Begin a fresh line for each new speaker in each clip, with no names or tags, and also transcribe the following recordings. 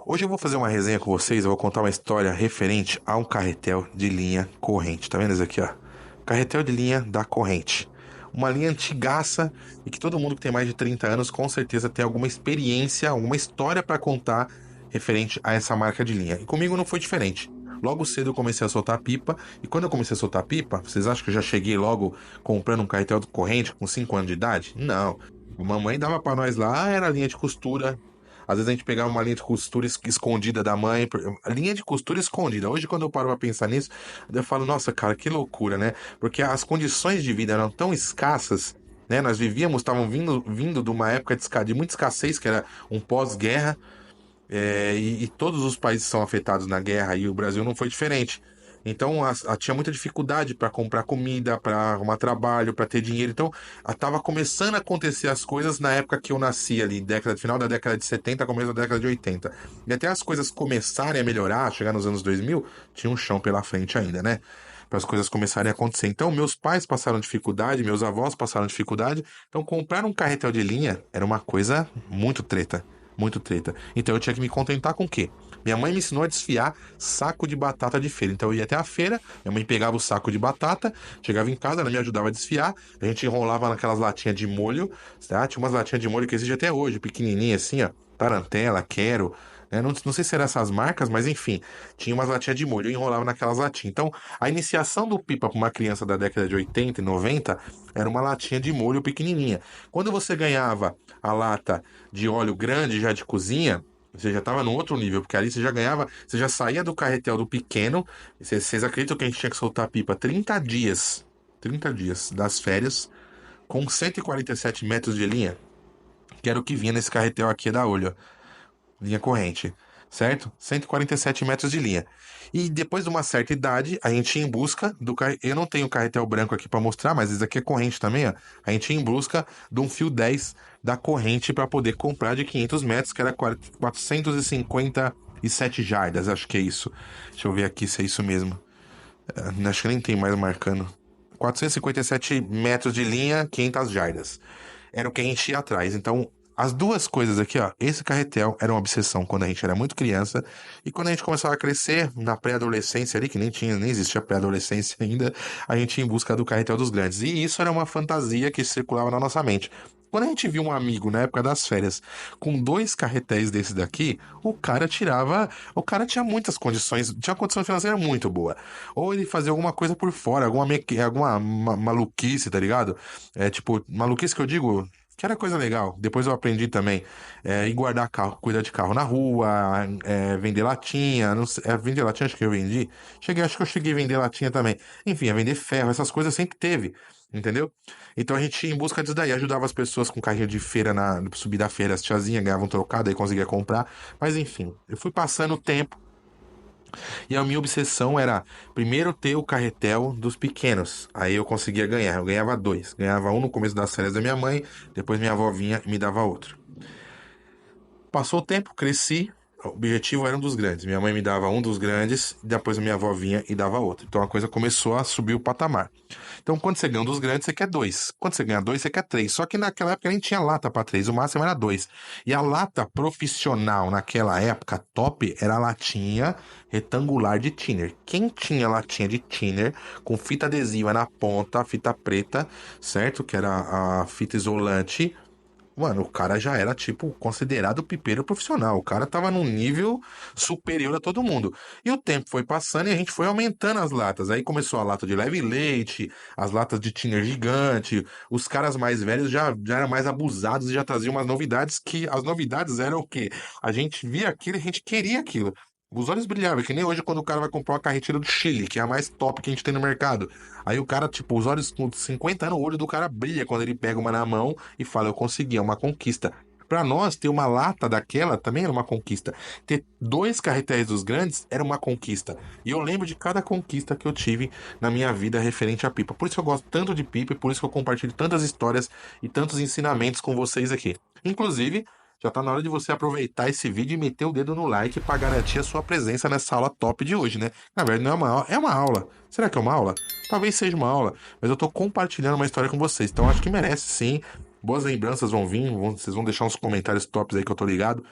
Hoje eu vou fazer uma resenha com vocês, eu vou contar uma história referente a um carretel de linha corrente. Tá vendo isso aqui, ó? Carretel de linha da corrente. Uma linha antigaça e que todo mundo que tem mais de 30 anos com certeza tem alguma experiência, alguma história para contar referente a essa marca de linha. E comigo não foi diferente. Logo cedo eu comecei a soltar pipa, e quando eu comecei a soltar pipa, vocês acham que eu já cheguei logo comprando um carretel de corrente com 5 anos de idade? Não. A mamãe dava pra nós lá, era linha de costura. Às vezes a gente pegava uma linha de costura escondida da mãe. A linha de costura escondida. Hoje, quando eu paro pra pensar nisso, eu falo, nossa, cara, que loucura, né? Porque as condições de vida eram tão escassas, né? Nós vivíamos, estavam vindo de uma época de muita escassez, que era um pós-guerra, e todos os países são afetados na guerra, e o Brasil não foi diferente. Então tinha muita dificuldade para comprar comida, para arrumar trabalho, para ter dinheiro. Então estava começando a acontecer as coisas na época que eu nasci ali, final da década de 70, começo da década de 80. E até as coisas começarem a melhorar, chegar nos anos 2000, tinha um chão pela frente ainda, né? Para as coisas começarem a acontecer. Então, meus pais passaram dificuldade, meus avós passaram dificuldade. Então, comprar um carretel de linha era uma coisa muito treta. Muito treta. Então eu tinha que me contentar com o quê? Minha mãe me ensinou a desfiar saco de batata de feira. Então eu ia até a feira, minha mãe pegava o saco de batata, chegava em casa, ela me ajudava a desfiar, a gente enrolava naquelas latinhas de molho, tá? Tinha umas latinhas de molho que existe até hoje, pequenininha assim, ó, Tarantela, Quero, né? Não sei se eram essas marcas, mas enfim, tinha umas latinhas de molho, eu enrolava naquelas latinhas. Então a iniciação do pipa para uma criança da década de 80 e 90 era uma latinha de molho pequenininha. Quando você ganhava a lata de óleo grande já de cozinha, você já estava no outro nível, porque ali você já ganhava, você já saía do carretel do pequeno. Vocês acreditam que a gente tinha que soltar pipa 30 dias das férias, com 147 metros de linha, que era o que vinha nesse carretel aqui da Olho, linha corrente, certo? 147 metros de linha. E depois de uma certa idade, a gente ia em busca do carretel. Eu não tenho carretel branco aqui para mostrar, mas esse aqui é corrente também, ó. A gente ia em busca de um fio 10 da corrente para poder comprar de 500 metros, que era 457 jardas, acho que é isso. Deixa eu ver aqui se é isso mesmo. Acho que nem tem mais marcando. 457 metros de linha, 500 jardas. Era o que a gente ia atrás. Então, as duas coisas aqui, ó. Esse carretel era uma obsessão quando a gente era muito criança. E quando a gente começava a crescer, na pré-adolescência ali, que nem existia pré-adolescência ainda, a gente ia em busca do carretel dos grandes. E isso era uma fantasia que circulava na nossa mente. Quando a gente viu um amigo na época das férias com dois carretéis desse daqui, o cara tirava. O cara tinha muitas condições, tinha uma condição financeira muito boa. Ou ele fazia alguma coisa por fora, alguma maluquice, tá ligado? É tipo, maluquice que eu digo. Que era coisa legal. Depois eu aprendi também. Ir guardar carro, cuidar de carro na rua, vender latinha. Não sei, vender latinha, acho que eu vendi. Acho que eu cheguei a vender latinha também. Enfim, a vender ferro, essas coisas sempre teve. Entendeu? Então a gente ia em busca disso daí, ajudava as pessoas com carrinho de feira subir da feira, as tiazinhas ganhavam trocado aí conseguia comprar. Mas enfim, eu fui passando o tempo. E a minha obsessão era primeiro ter o carretel dos pequenos. Aí eu conseguia ganhar. Eu ganhava dois. Ganhava um no começo das férias da minha mãe, depois minha avó vinha e me dava outro. Passou o tempo, cresci. O objetivo era um dos grandes. Minha mãe me dava um dos grandes, depois a minha avó vinha e dava outro. Então a coisa começou a subir o patamar. Então quando você ganha um dos grandes, você quer dois. Quando você ganha dois, você quer três. Só que naquela época nem tinha lata para três, o máximo era dois. E a lata profissional naquela época, top, era a latinha retangular de thinner. Quem tinha latinha de thinner com fita adesiva na ponta, fita preta, certo? Que era a fita isolante. Mano, o cara já era, tipo, considerado pipeiro profissional. O cara tava num nível superior a todo mundo. E o tempo foi passando e a gente foi aumentando as latas. Aí começou a lata de leve leite, as latas de thinner gigante. Os caras mais velhos já eram mais abusados e já traziam umas novidades que... As novidades eram o quê? A gente via aquilo e a gente queria aquilo. Os olhos brilhavam, que nem hoje quando o cara vai comprar uma carretilha do Chile, que é a mais top que a gente tem no mercado. Aí o cara, tipo, os olhos com 50 anos, o olho do cara brilha quando ele pega uma na mão e fala, eu consegui, é uma conquista. Pra nós, ter uma lata daquela também era uma conquista. Ter dois carretéis dos grandes era uma conquista. E eu lembro de cada conquista que eu tive na minha vida referente à pipa. Por isso que eu gosto tanto de pipa e por isso que eu compartilho tantas histórias e tantos ensinamentos com vocês aqui. Inclusive, já tá na hora de você aproveitar esse vídeo e meter o dedo no like para garantir a sua presença nessa aula top de hoje, né? Na verdade, não é uma aula, é uma aula. Será que é uma aula? Talvez seja uma aula, mas eu tô compartilhando uma história com vocês, então acho que merece sim. Boas lembranças vão vir, vocês vão deixar uns comentários tops aí que eu tô ligado.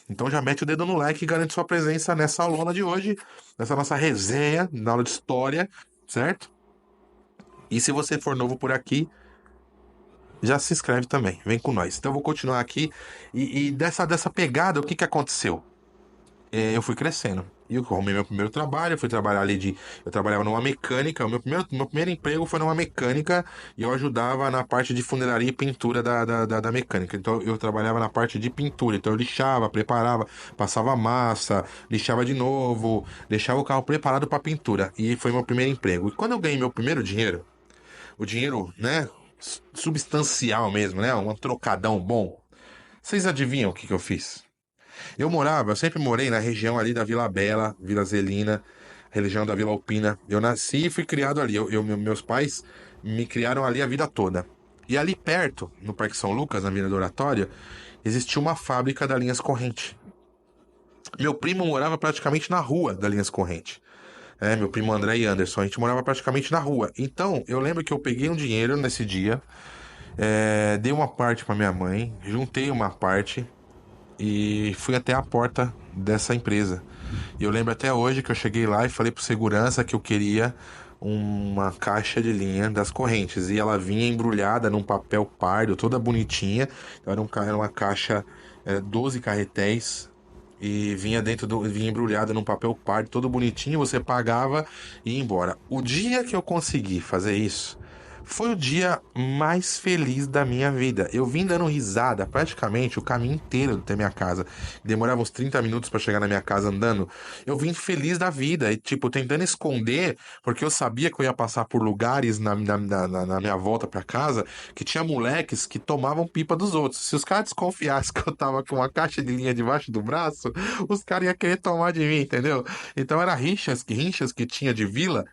Então já mete o dedo no like e garante sua presença nessa aulona de hoje, nessa nossa resenha, na aula de história, certo? E se você for novo por aqui, já se inscreve também, vem com nós. Então eu vou continuar aqui. E dessa pegada, o que aconteceu? Eu fui crescendo. E eu arrumei meu primeiro trabalho, eu fui trabalhar ali de. Eu trabalhava numa mecânica. O meu primeiro emprego foi numa mecânica e eu ajudava na parte de funilaria e pintura da mecânica. Então eu trabalhava na parte de pintura. Então eu lixava, preparava, passava massa, lixava de novo, deixava o carro preparado para pintura. E foi meu primeiro emprego. E quando eu ganhei meu primeiro dinheiro, o dinheiro, né, substancial mesmo, né, um trocadão bom, vocês adivinham o que eu fiz? Eu sempre morei na região ali da Vila Bela, Vila Zelina, região da Vila Alpina. Eu nasci e fui criado ali. Meus pais me criaram ali a vida toda. E ali perto, no Parque São Lucas, na Vila do Oratório, existia uma fábrica da Linhas Corrente. Meu primo morava praticamente na rua da Linhas Corrente. Meu primo André e Anderson, a gente morava praticamente na rua. Então, eu lembro que eu peguei um dinheiro nesse dia, dei uma parte para minha mãe, juntei uma parte e fui até a porta dessa empresa. E eu lembro até hoje que eu cheguei lá e falei pro segurança que eu queria uma caixa de linha das correntes. E ela vinha embrulhada num papel pardo, toda bonitinha. Então era uma caixa, 12 carretéis. E vinha embrulhada num papel pardo, todo bonitinho. Você pagava e ia embora. O dia que eu consegui fazer isso foi o dia mais feliz da minha vida. Eu vim dando risada praticamente o caminho inteiro até minha casa. Demorava uns 30 minutos pra chegar na minha casa andando. Eu vim feliz da vida e, tipo, tentando esconder, porque eu sabia que eu ia passar por lugares na minha volta pra casa que tinha moleques que tomavam pipa dos outros. Se os caras desconfiassem que eu tava com uma caixa de linha debaixo do braço, os caras iam querer tomar de mim, entendeu? Então era rinchas que tinha de vila,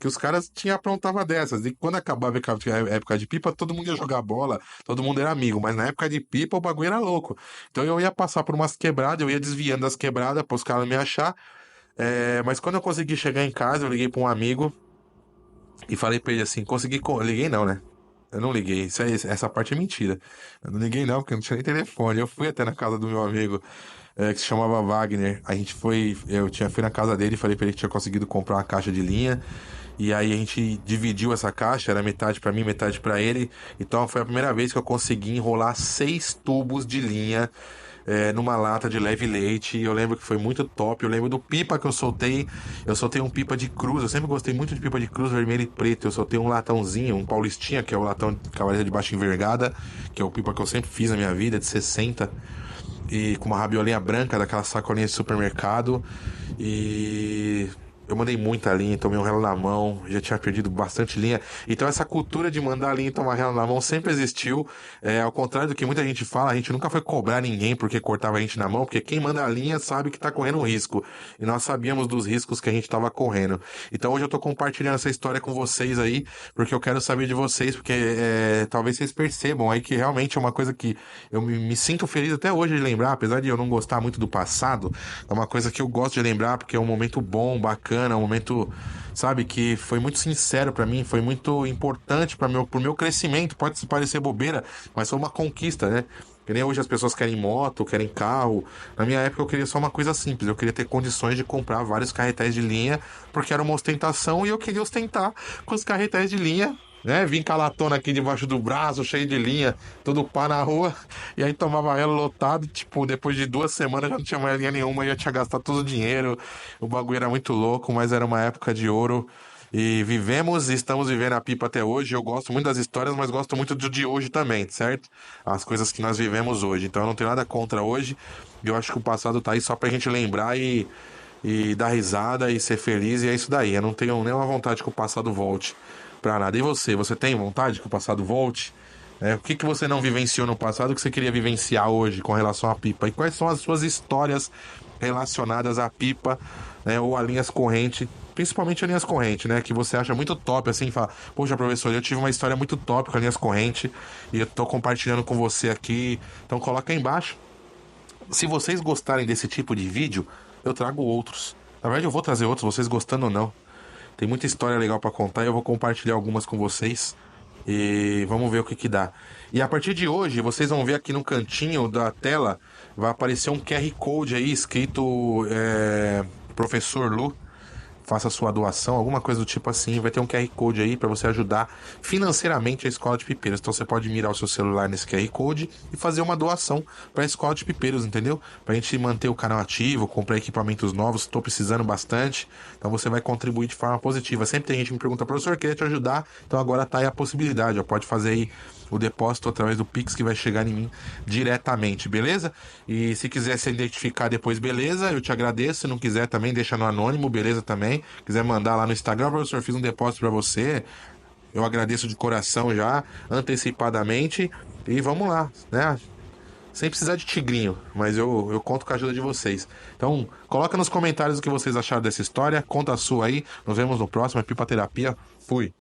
que os caras tinham aprontava dessas. E quando acabava a época de pipa, todo mundo ia jogar bola, todo mundo era amigo. Mas na época de pipa, o bagulho era louco. Então eu ia passar por umas quebradas, eu ia desviando das quebradas para os caras me achar. Mas quando eu consegui chegar em casa, eu liguei para um amigo e falei pra ele assim: consegui. Liguei não, né? Eu não liguei. Essa parte é mentira. Eu não liguei não, porque eu não tinha nem telefone. Eu fui até na casa do meu amigo, que se chamava Wagner. A gente foi. Fui na casa dele e falei pra ele que tinha conseguido comprar uma caixa de linha. E aí a gente dividiu essa caixa, era metade pra mim, metade pra ele. Então foi a primeira vez que eu consegui enrolar 6 tubos de linha, numa lata de leve leite. E eu lembro que foi muito top. Eu lembro do pipa que eu soltei. Eu soltei um pipa de cruz. Eu sempre gostei muito de pipa de cruz, vermelho e preto. Eu soltei um latãozinho, um Paulistinha, que é o latão de cavaleira de baixa envergada, que é o pipa que eu sempre fiz na minha vida, de 60. E com uma rabiolinha branca, daquela sacolinha de supermercado. E eu mandei muita linha, tomei um relo na mão, já tinha perdido bastante linha. Então essa cultura de mandar linha e tomar relo na mão sempre existiu. Ao contrário do que muita gente fala, a gente nunca foi cobrar ninguém porque cortava a gente na mão, porque quem manda a linha sabe que tá correndo um risco. E nós sabíamos dos riscos que a gente tava correndo. Então hoje eu tô compartilhando essa história com vocês aí, porque eu quero saber de vocês, porque talvez vocês percebam aí que realmente é uma coisa que eu me sinto feliz até hoje de lembrar, apesar de eu não gostar muito do passado. É uma coisa que eu gosto de lembrar porque é um momento bom, bacana, um momento, sabe, que foi muito sincero pra mim, foi muito importante pro meu crescimento. Pode parecer bobeira, mas foi uma conquista, né? Que nem hoje as pessoas querem moto, querem carro. Na minha época eu queria só uma coisa simples, eu queria ter condições de comprar vários carretéis de linha, porque era uma ostentação e eu queria ostentar com os carretéis de linha, né? Vim com a latona aqui debaixo do braço, cheio de linha, todo pá na rua, e aí tomava ela lotado, tipo, depois de 2 semanas já não tinha mais linha nenhuma, já tinha gastado todo o dinheiro, o bagulho era muito louco, mas era uma época de ouro, e vivemos e estamos vivendo a pipa até hoje. Eu gosto muito das histórias, mas gosto muito do de hoje também, certo? As coisas que nós vivemos hoje, então eu não tenho nada contra hoje, e eu acho que o passado tá aí só pra gente lembrar e dar risada e ser feliz, e é isso daí. Eu não tenho nenhuma vontade que o passado volte pra nada. E você? Você tem vontade que o passado volte? O que você não vivenciou no passado que você queria vivenciar hoje com relação à pipa? E quais são as suas histórias relacionadas à pipa, né, ou a linhas corrente, principalmente a linhas corrente, né, que você acha muito top, assim, fala: poxa, professor, eu tive uma história muito top com a linhas corrente e eu tô compartilhando com você aqui. Então coloca aí embaixo. Se vocês gostarem desse tipo de vídeo, eu trago outros. Na verdade, eu vou trazer outros, vocês gostando ou não. Tem muita história legal pra contar e eu vou compartilhar algumas com vocês. E vamos ver o que dá. E a partir de hoje, vocês vão ver aqui no cantinho da tela vai aparecer um QR Code aí escrito Professor Lu. Faça sua doação, alguma coisa do tipo assim. Vai ter um QR Code aí para você ajudar financeiramente a Escola de Pipeiros. Então você pode mirar o seu celular nesse QR Code e fazer uma doação para a Escola de Pipeiros, entendeu? Pra gente manter o canal ativo, comprar equipamentos novos, estou precisando bastante. Então você vai contribuir de forma positiva. Sempre tem gente que me pergunta, professor, queria te ajudar. Então agora tá aí a possibilidade, ó. Pode fazer aí o depósito através do Pix que vai chegar em mim diretamente, beleza? E se quiser se identificar depois, beleza, eu te agradeço. Se não quiser também, deixa no anônimo, beleza também. Quiser mandar lá no Instagram, professor, fiz um depósito pra você. Eu agradeço de coração já, antecipadamente. E vamos lá, né? Sem precisar de tigrinho, mas eu conto com a ajuda de vocês. Então, coloca nos comentários o que vocês acharam dessa história. Conta a sua aí. Nos vemos no próximo. É Pipa Terapia. Fui.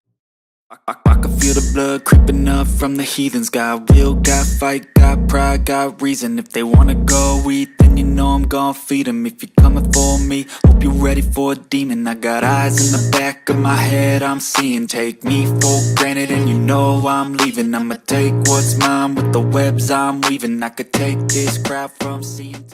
I can feel the blood creeping up from the heathens. Got will, got fight, got pride, got reason. If they wanna go eat, then you know I'm gon' feed them. If you're coming for me, hope you're ready for a demon. I got eyes in the back of my head, I'm seeing. Take me for granted and you know I'm leaving. I'ma take what's mine with the webs I'm weaving. I could take this crowd from seeing